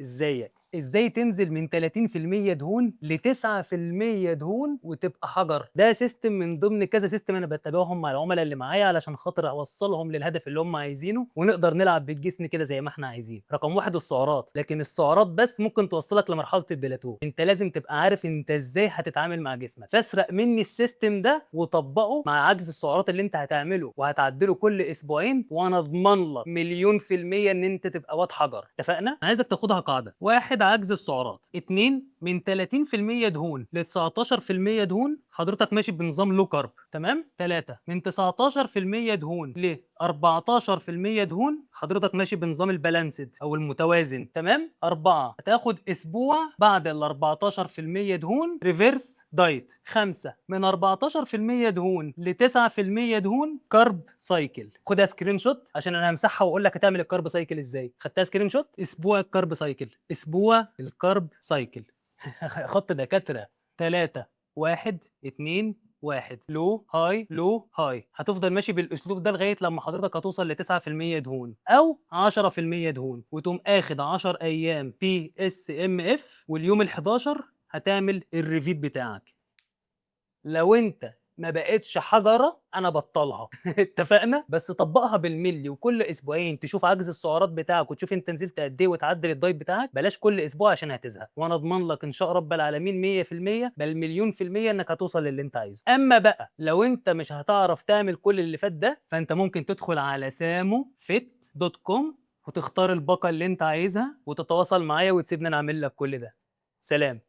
ازاي تنزل من 30% دهون ل 9% دهون وتبقى حجر. ده سيستم من ضمن كذا سيستم انا بتابعهم مع العملاء اللي معايا علشان خاطر اوصلهم للهدف اللي هم عايزينه ونقدر نلعب بالجسم كده زي ما احنا عايزين. رقم واحد السعرات، لكن السعرات بس ممكن توصلك لمرحله البلاتو. انت لازم تبقى عارف انت ازاي هتتعامل مع جسمك. فاسرق مني السيستم ده وطبقه مع عجز السعرات اللي انت هتعمله وهتعدله كل اسبوعين، وانا اضمن لك مليون في المية ان انت تبقى واد حجر. اتفقنا؟ انا عايزك تاخدها قاعده: واحد، عجز السعرات. اتنين، من 30% دهون ل 19% دهون حضرتك ماشي بنظام لو كارب. تمام؟ تلاتة، من 19% دهون ل 14% دهون حضرتك ماشي بنظام البالانسد او المتوازن. تمام؟ أربعة، هتاخد اسبوع بعد ال 14% دهون ريفيرس دايت. خمسة، من 14% دهون ل 9% دهون كارب سايكل. خدها سكرين شوت عشان انا همسحها واقول لك هتعمل الكارب سايكل ازاي. خدتها سكرين شوت؟ اسبوع الكارب سايكل، اسبوع الكارب سايكل. خط دكاتره. 3 1 2 1، لو هاي لو هاي. هتفضل ماشي بالاسلوب ده لغايه لما حضرتك هتوصل ل 9% دهون او 10% دهون، وتقوم اخد 10 ايام بي اس ام اف، واليوم ال 11 هتعمل الريفيت بتاعك. لو انت ما بقتش حجره انا بطلها. اتفقنا؟ بس طبقها بالملي، وكل اسبوعين تشوف عجز السعرات بتاعك وتشوف انت نزلت قد ايه وتعدل الدايت بتاعك. بلاش كل اسبوع عشان هتزهق، وانا اضمن لك ان شاء رب العالمين 100% بل مليون في المية انك هتوصل للي انت عايزه. اما بقى لو انت مش هتعرف تعمل كل اللي فات ده، فانت ممكن تدخل على samofit.com وتختار الباقه اللي انت عايزها وتتواصل معايا وتسيبني انا اعمل لك كل ده. سلام.